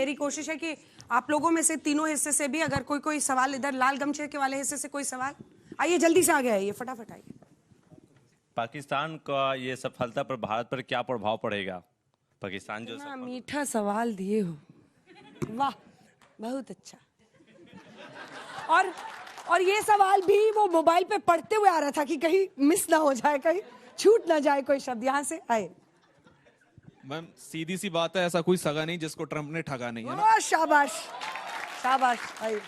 मेरी कोशिश है कि आप लोगों में से तीनों हिस्से से भी अगर कोई सवाल, इधर लाल गमछे के वाले हिस्से से कोई सवाल, आइए जल्दी से आगे आइए, फटाफट आइए। पाकिस्तान का ये सफलता पर भारत पर क्या प्रभाव पड़ेगा? पाकिस्तान जो मीठा सवाल दिए हो, वाह बहुत अच्छा। और ये सवाल भी वो मोबाइल पे पढ़ते हुए आ रहा था कि कहीं मिस ना हो जाए, कहीं छूट ना जाए कोई शब्द। यहाँ से आए। मैम सीधी सी बात है, ऐसा कोई सगा नहीं जिसको ट्रंप ने ठगा नहीं है ना। शाबाश शाबाश। आइए।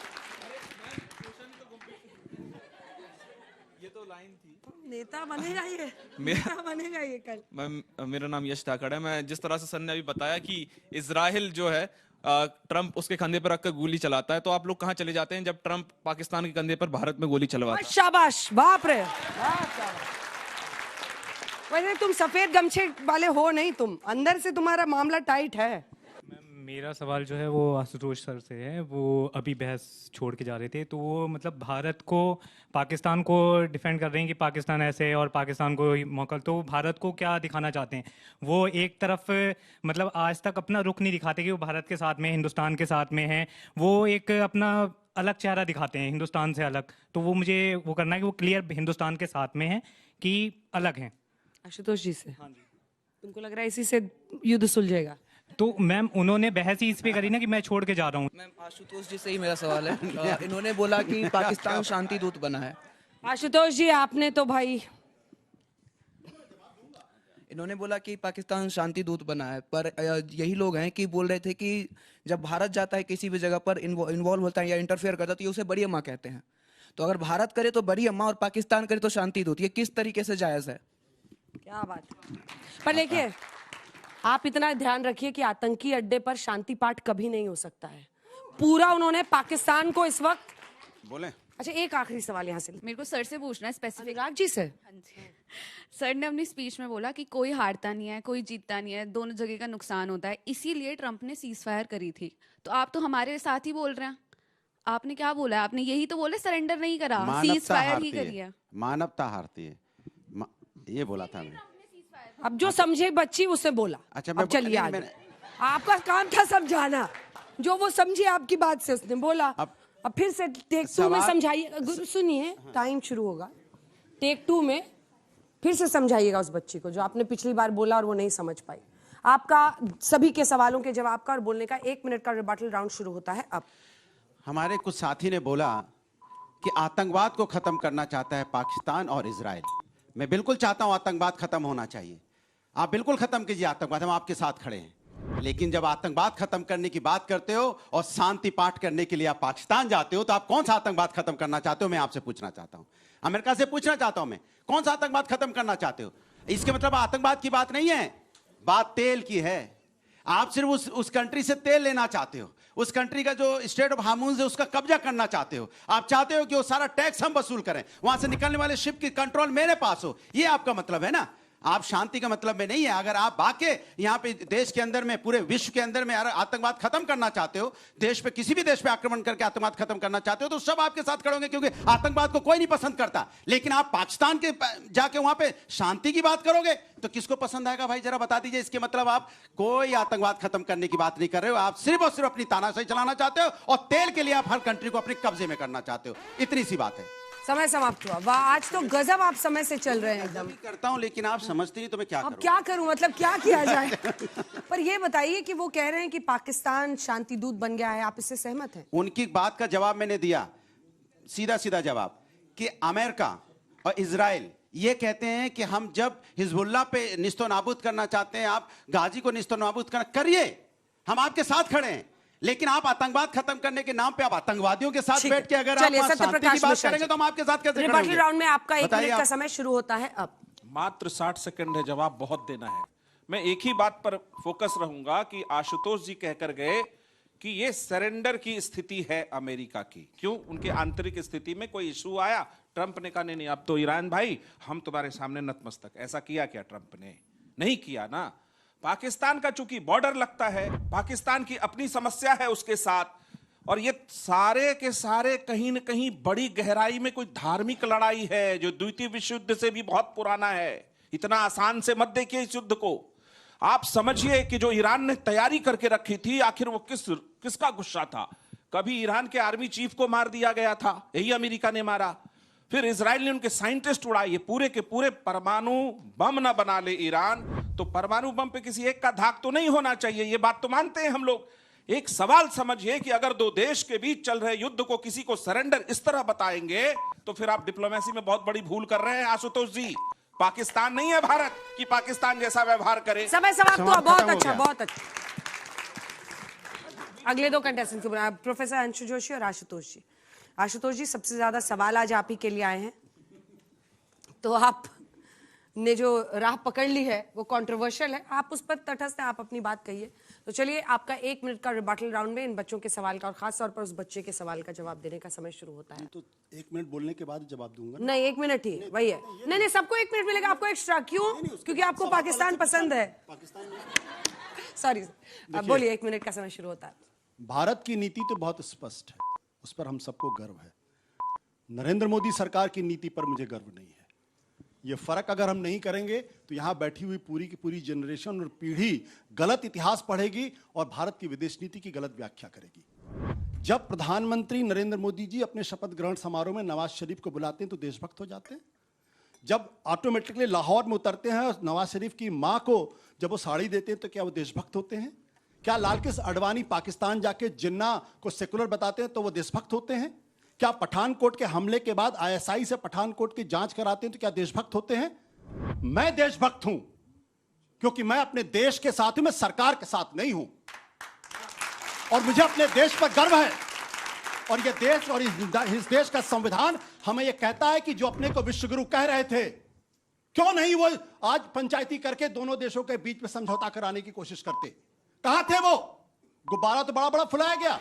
ये तो लाइन थी। नेता बनेगा ये, नेता बनेगा ये कल। मैम मेरा नाम यश ठाकड़ है। मैं जिस तरह से सर ने अभी बताया कि इजराइल जो है ट्रंप उसके कंधे पर रखकर गोली चलाता है, तो आप लोग कहाँ चले जाते हैं जब ट्रंप पाकिस्तान के कंधे पर भारत में गोली चलवाता है? शाबाश, बाप रे। वैसे तुम सफेद गमछे वाले हो नहीं, तुम अंदर से तुम्हारा मामला टाइट है। मेरा सवाल जो है वो आशुतोष सर से है। वो अभी बहस छोड़ के जा रहे थे, तो वो मतलब भारत को, पाकिस्तान को डिफेंड कर रहे हैं कि पाकिस्तान ऐसे है और पाकिस्तान को मौका, तो भारत को क्या दिखाना चाहते हैं? वो एक तरफ मतलब आज तक अपना रुख नहीं दिखाते कि वो भारत के साथ में, हिंदुस्तान के साथ में है। वो एक अपना अलग चेहरा दिखाते हैं हिंदुस्तान से अलग। तो वो मुझे वो करना है कि वो क्लियर हिंदुस्तान के साथ में है कि अलग हैं। आशुतोष जी से। हाँ जी। तुमको लग रहा है इसी से युद्ध सुलझेगा? तो मैम उन्होंने बहस ही इस पे करी ना कि मैं छोड़ के जा रहा हूँ। मैम आशुतोष जी से ही मेरा सवाल है। इन्होंने बोला कि पाकिस्तान शांति दूत बना है। आशुतोष जी आपने तो भाई, इन्होंने बोला कि पाकिस्तान शांति दूत बना है, पर यही लोग हैं कि बोल रहे थे कि जब भारत जाता है किसी भी जगह पर इन्वॉल्व होता है या इंटरफेयर करता है तो ये उसे बड़ी अम्मा कहते हैं। तो अगर भारत करे तो बड़ी अम्मा और पाकिस्तान करे तो शांति दूत, ये किस तरीके से जायज है? क्या बात। पर देखिए, आप इतना ध्यान रखिए कि आतंकी अड्डे पर शांति पाठ कभी नहीं हो सकता है। पूरा उन्होंने पाकिस्तान को इस वक्त बोले। अच्छा, एक आखिरी सवाल यहाँ से मेरे को सर से पूछना है स्पेसिफिक। अनुराग जी से। हाँ जी। सर ने अपनी स्पीच में बोला कि कोई हारता नहीं है, कोई जीतता नहीं है, दोनों जगह का नुकसान होता है, इसीलिए ट्रंप ने सीज फायर करी थी। तो आप तो हमारे साथ ही बोल रहे हैं। आपने क्या बोला? आपने यही तो बोले सरेंडर नहीं करा, सीज फायर ही करी है। मानवता हारती है, ये बोला था मैं। अब जो समझे बच्ची उसे बोला। अच्छा, अब चलिए आगे। आपका काम था समझाना, जो वो समझी आपकी बात से उसने बोला। अब फिर से टेक 2 में समझाइए। सुनिए, टाइम शुरू होगा। टेक 2 में फिर से समझाइएगा उस बच्ची को जो आपने पिछली बार बोला और वो नहीं समझ पाई। आपका सभी के सवालों के जवाब का और बोलने का 1 मिनट का रिबटल राउंड शुरू होता है अब। हमारे कुछ साथी ने बोला कि आतंकवाद को खत्म करना चाहता है पाकिस्तान और इजराइल। मैं बिल्कुल चाहता हूं आतंकवाद खत्म होना चाहिए। आप बिल्कुल खत्म कीजिए आतंकवाद, हम आपके साथ खड़े हैं। लेकिन जब आतंकवाद खत्म करने की बात करते हो और शांति पाठ करने के लिए आप पाकिस्तान जाते हो, तो आप कौन सा आतंकवाद खत्म करना चाहते हो? मैं आपसे पूछना चाहता हूं, अमेरिका से पूछना चाहता हूं मैं, कौन सा आतंकवाद खत्म करना चाहते हो? इसके मतलब आतंकवाद की बात नहीं है, बात तेल की है। आप सिर्फ उस कंट्री से तेल लेना चाहते हो, उस कंट्री का जो स्टेट ऑफ हार्मोन्स है उसका कब्जा करना चाहते हो। आप चाहते हो कि वो सारा टैक्स हम वसूल करें, वहां से निकलने वाले शिप की कंट्रोल मेरे पास हो। ये आपका मतलब है ना? आप शांति का मतलब में नहीं है। अगर आप वाकई यहाँ पे देश के अंदर में, पूरे विश्व के अंदर में आतंकवाद खत्म करना चाहते हो, देश पे किसी भी देश पे आक्रमण करके आतंकवाद खत्म करना चाहते हो, तो सब आपके साथ खड़े होंगे, क्योंकि आतंकवाद को कोई नहीं पसंद करता। लेकिन आप पाकिस्तान के जाके वहां पे शांति की बात करोगे तो किसको पसंद आएगा भाई? जरा बता दीजिए। इसके मतलब आप कोई आतंकवाद खत्म करने की बात नहीं कर रहे हो, आप सिर्फ और सिर्फ अपनी तानाशाही चलाना चाहते हो और तेल के लिए आप हर कंट्री को अपने कब्जे में करना चाहते हो। इतनी सी बात है। समय समाप्त हुआ। वाह, आज तो गजब आप समय से चल रहे हैं एकदम। करता हूं, लेकिन आप समझती नहीं तो मैं क्या करूं? अब क्या करूं, मतलब क्या किया जाए? पर ये बताइए कि वो कह रहे हैं कि पाकिस्तान शांति दूत बन गया है, आप इससे सहमत हैं? उनकी बात का जवाब मैंने दिया, सीधा सीधा जवाब, कि अमेरिका और इजराइल ये कहते हैं कि हम जब हिजबुल्लाह पे निस्तो नाबूद करना चाहते हैं, आप गाजी को निस्तो नाबूद करिए, हम आपके साथ खड़े हैं। लेकिन आप आतंकवाद खत्म करने के नाम पे आप आतंकवादियों के साथ बैठ के अगर आप शांति की बात करेंगे तो हम आपके साथ कैसे खड़े होंगे? राउंड में आपका 1 मिनट का समय शुरू होता है अब। मात्र 60 सेकंड है, जवाब बहुत देना है। मैं एक ही बात पर फोकस रहूंगा कि आशुतोष जी कहकर गए कि ये सरेंडर की स्थिति है अमेरिका की। क्यों? उनके आंतरिक स्थिति में कोई इशू आया, ट्रंप ने कहा नहीं अब तो ईरान भाई हम तुम्हारे सामने नतमस्तक। ऐसा किया क्या ट्रंप ने? नहीं किया ना। पाकिस्तान का चूंकि बॉर्डर लगता है, पाकिस्तान की अपनी समस्या है उसके साथ, और ये सारे के सारे कहीं न कहीं बड़ी गहराई में कोई धार्मिक लड़ाई है जो द्वितीय विश्व युद्ध से भी बहुत पुराना है। इतना आसान से मत देखिए इस युद्ध को। आप समझिए कि जो ईरान ने तैयारी करके रखी थी, आखिर वो किसका गुस्सा था? कभी ईरान के आर्मी चीफ को मार दिया गया था, यही अमेरिका ने मारा। फिर इजराइल ने उनके साइंटिस्ट उड़ाए। ये पूरे के पूरे परमाणु बम ना बना ले ईरान, तो परमाणु बम पे किसी एक का धाक तो नहीं होना चाहिए, ये बात तो मानते हैं हम लोग। एक सवाल समझिए कि अगर दो देश के बीच चल रहे युद्ध को किसी को सरेंडर इस तरह बताएंगे, तो फिर आप डिप्लोमेसी में बहुत बड़ी भूल कर रहे हैं आशुतोष जी। पाकिस्तान नहीं है भारत कि पाकिस्तान जैसा व्यवहार करे। समय समाप्त हुआ। बहुत अच्छा, बहुत अच्छा। अगले दो कंटेस्टेंट को बुलाया, प्रोफेसर अंशु जोशी और आशुतोष जी। आशुतोष जी, सबसे ज्यादा सवाल आज आप ही के लिए आए हैं, तो आप ने जो राह पकड़ ली है वो कंट्रोवर्शियल है, आप उस पर तटस्थ हैं, आप अपनी बात कहिए। तो चलिए, आपका 1 मिनट का रिबटल राउंड में इन बच्चों के सवाल का और खास तौर पर उस बच्चे के सवाल का जवाब देने का समय शुरू होता है। तो 1 मिनट बोलने के बाद जवाब दूंगा ना? नहीं, 1 मिनट ही वही है। नहीं, सबको 1 मिनट मिलेगा, आपको एक्स्ट्रा। क्यों? क्योंकि आपको पाकिस्तान पसंद है। सॉरी, अब बोलिए, 1 मिनट का समय शुरू होता है। भारत की नीति तो बहुत स्पष्ट है, उस पर हम सबको गर्व है। नरेंद्र मोदी सरकार की नीति पर मुझे गर्व नहीं है। ये फर्क अगर हम नहीं करेंगे तो यहां बैठी हुई पूरी की पूरी जनरेशन और पीढ़ी गलत इतिहास पढ़ेगी और भारत की विदेश नीति की गलत व्याख्या करेगी। जब प्रधानमंत्री नरेंद्र मोदी जी अपने शपथ ग्रहण समारोह में नवाज शरीफ को बुलाते हैं तो देशभक्त हो जाते हैं। जब ऑटोमेटिकली लाहौर में उतरते हैं और नवाज शरीफ की मां को जब वो साड़ी देते हैं तो क्या वो देशभक्त होते हैं? क्या लालकृष्ण आडवाणी पाकिस्तान जाके जिन्ना को सेकुलर बताते हैं तो वो देशभक्त होते हैं? क्या पठानकोट के हमले के बाद आईएसआई से पठानकोट की जांच कराते हैं तो क्या देशभक्त होते हैं? मैं देशभक्त हूं क्योंकि मैं अपने देश के साथ हूं, मैं सरकार के साथ नहीं हूं। और मुझे अपने देश पर गर्व है और ये देश और इस देश का संविधान हमें यह कहता है कि जो अपने को विश्वगुरु कह रहे थे, क्यों नहीं वो आज पंचायती करके दोनों देशों के बीच में समझौता कराने की कोशिश करते? कहां थे वो? गुब्बारा तो बड़ा बड़ा फुलाया गया।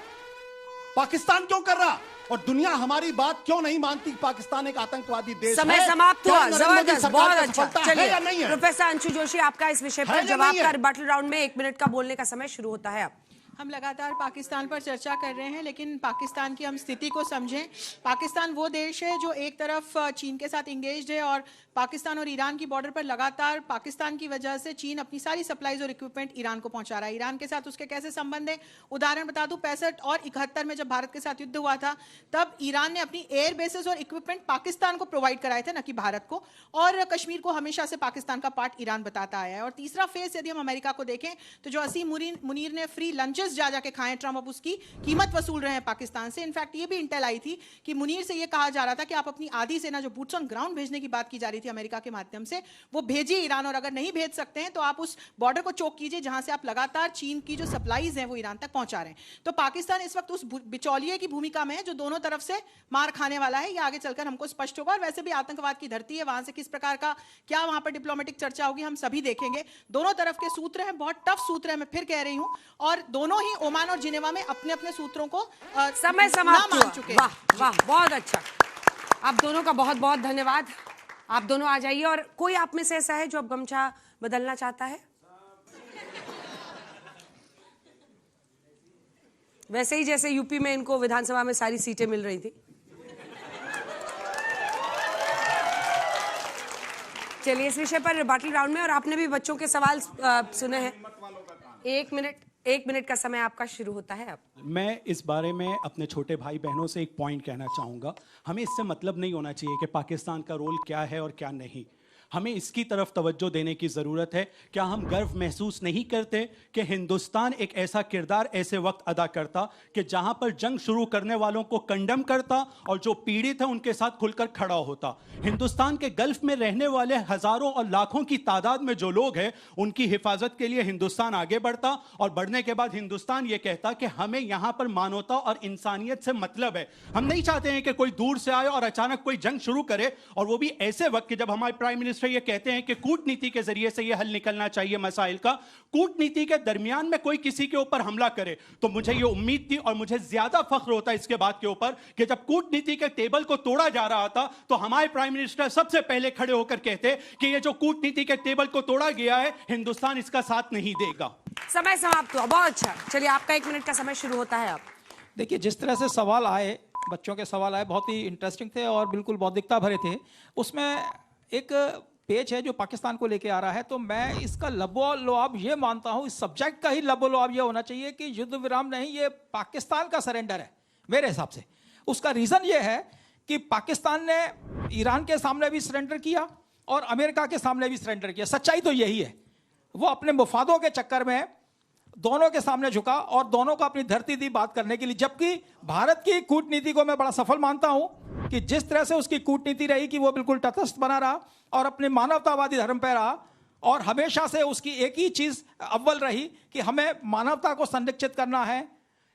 पाकिस्तान क्यों कर रहा? और दुनिया हमारी बात क्यों नहीं मानती? पाकिस्तान एक आतंकवादी देश है। समय समाप्त हुआ। जबरदस्त, बहुत अच्छा। चलिए, या नहीं है? प्रोफेसर अंशु जोशी, आपका इस विषय पर जवाब का रिबटल राउंड में 1 मिनट का बोलने का समय शुरू होता है अब। हम लगातार पाकिस्तान पर चर्चा कर रहे हैं, लेकिन पाकिस्तान की हम स्थिति को समझें। पाकिस्तान वो देश है जो एक तरफ चीन के साथ इंगेज्ड है और पाकिस्तान और ईरान की बॉर्डर पर लगातार पाकिस्तान की वजह से चीन अपनी सारी सप्लाईज और इक्विपमेंट ईरान को पहुंचा रहा है। ईरान के साथ उसके कैसे संबंध है? उदाहरण बता दूं, 65 और 71 में जब भारत के साथ युद्ध हुआ था, तब ईरान ने अपनी एयर बेसेस और इक्विपमेंट पाकिस्तान को प्रोवाइड कराए थे, न कि भारत को। और कश्मीर को हमेशा से पाकिस्तान का पार्ट ईरान बताता आया है। और तीसरा फेस यदि हम अमेरिका को देखें तो जो असीम मुनीर ने फ्री लंचेस जा जाके खाए, ट्रम्प अब उसकी कीमत वसूल रहे हैं पाकिस्तान से। इनफैक्ट ये भी इंटेल आई थी कि मुनीर से ये कहा जा रहा था कि आप अपनी आधी सेना जो बूट्स ऑन ग्राउंड भेजने की बात की जा रही थी अमेरिका के माध्यम से, वो भेजिए ईरान, और अगर नहीं भेज सकते हैं तो आप उस बॉर्डर को चोक कीजिए जहां से आप लगातार चीन की जो सप्लाईज हैं वो ईरान तक पहुंचा रहे हैं। तो पाकिस्तान इस वक्त उस बिचौलिए की भूमिका में है जो दोनों तरफ से मार खाने वाला है। ये आगे चलकर हमको स्पष्ट होगा। और वैसे भी आतंकवाद की धरती है, वहां से किस प्रकार का क्या वहां पर डिप्लोमेटिक चर्चा होगी हम सभी देखेंगे। दोनों तरफ के सूत्र हैं, बहुत टफ सूत्र है, मैं फिर कह रही हूं। और दोनों ही ओमान और जिनेवा में अपने अपने सूत्रों को समय समाप्त मान चुके। वाह वाह, बहुत अच्छा। आप दोनों का बहुत बहुत धन्यवाद। आप दोनों आ जाइए। और कोई आप में से ऐसा है जो अब गमछा बदलना चाहता है? वैसे ही जैसे यूपी में इनको विधानसभा में सारी सीटें मिल रही थी। चलिए, इस विषय पर रिबटल राउंड में, और आपने भी बच्चों के सवाल सुने हैं। 1 मिनट का समय आपका शुरू होता है अब। मैं इस बारे में अपने छोटे भाई बहनों से एक पॉइंट कहना चाहूँगा। हमें इससे मतलब नहीं होना चाहिए कि पाकिस्तान का रोल क्या है और क्या नहीं। हमें इसकी तरफ तवज्जो देने की ज़रूरत है। क्या हम गर्व महसूस नहीं करते कि हिंदुस्तान एक ऐसा किरदार ऐसे वक्त अदा करता कि जहां पर जंग शुरू करने वालों को कंडम करता और जो पीड़ित हैं उनके साथ खुलकर खड़ा होता। हिंदुस्तान के गल्फ में रहने वाले हज़ारों और लाखों की तादाद में जो लोग हैं उनकी हिफाजत के लिए हिंदुस्तान आगे बढ़ता, और बढ़ने के बाद हिंदुस्तान ये कहता कि हमें यहाँ पर मानवता और इंसानियत से मतलब है। हम नहीं चाहते हैं कि कोई दूर से आए और अचानक कोई जंग शुरू करे, और वो भी ऐसे वक्त कि जब हमारे प्राइम मिनिस्टर ये कहते हैं कि कूटनीति के जरिए से ये हल निकलना चाहिए मसाइल का। कूटनीति के दरमियान में कोई किसी के ऊपर हमला करे तो मुझे ये उम्मीद थी और मुझे ज्यादा फख्र होता है इसके बात के ऊपर कि जब कूटनीति के टेबल को तोड़ा जा रहा था तो हमारे प्राइम मिनिस्टर सबसे पहले खड़े होकर कहते कि ये जो कूटनीति के टेबल को तोड़ा गया है हिंदुस्तान इसका साथ नहीं देगा। समय समाप्त हुआ। बहुत अच्छा। चलिए, आपका 1 मिनट का समय शुरू होता है अब। देखिए, जिस तरह से सवाल आए, बच्चों के सवाल आए, बहुत ही इंटरेस्टिंग थे और बिल्कुल बौद्धिकता भरे थे। उसमें एक पेच है जो पाकिस्तान को लेके आ रहा है, तो मैं इसका लबो-लुआब ये मानता हूं, इस सब्जेक्ट का ही लबो-लुआब ये होना चाहिए कि युद्ध विराम नहीं, ये पाकिस्तान का सरेंडर है मेरे हिसाब से। उसका रीजन ये है कि पाकिस्तान ने ईरान के सामने भी सरेंडर किया और अमेरिका के सामने भी सरेंडर किया। सच्चाई तो यही है। वो अपने मुफादों के चक्कर में दोनों के सामने झुका और दोनों को अपनी धरती दी बात करने के लिए। जबकि भारत की कूटनीति को मैं बड़ा सफल मानता हूं कि जिस तरह से उसकी कूटनीति रही कि वो बिल्कुल तटस्थ बना रहा और अपने मानवतावादी धर्म पे रहा, और हमेशा से उसकी एक ही चीज अव्वल रही कि हमें मानवता को संरक्षित करना है,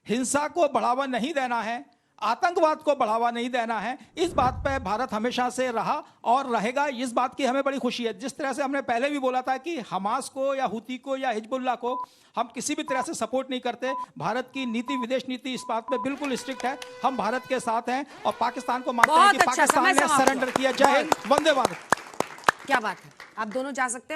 हिंसा को बढ़ावा नहीं देना है, आतंकवाद को बढ़ावा नहीं देना है। इस बात पे भारत हमेशा से रहा और रहेगा। इस बात की हमें बड़ी खुशी है। जिस तरह से हमने पहले भी बोला था कि हमास को या हुती को या हिजबुल्लाह को हम किसी भी तरह से सपोर्ट नहीं करते। भारत की नीति, विदेश नीति इस बात पे बिल्कुल स्ट्रिक्ट है। हम भारत के साथ हैं और पाकिस्तान को मानते हैं कि पाकिस्तान ने सरेंडर किया। जय हिंद, वंदे भारत। क्या बात है, आप दोनों जा सकते हैं।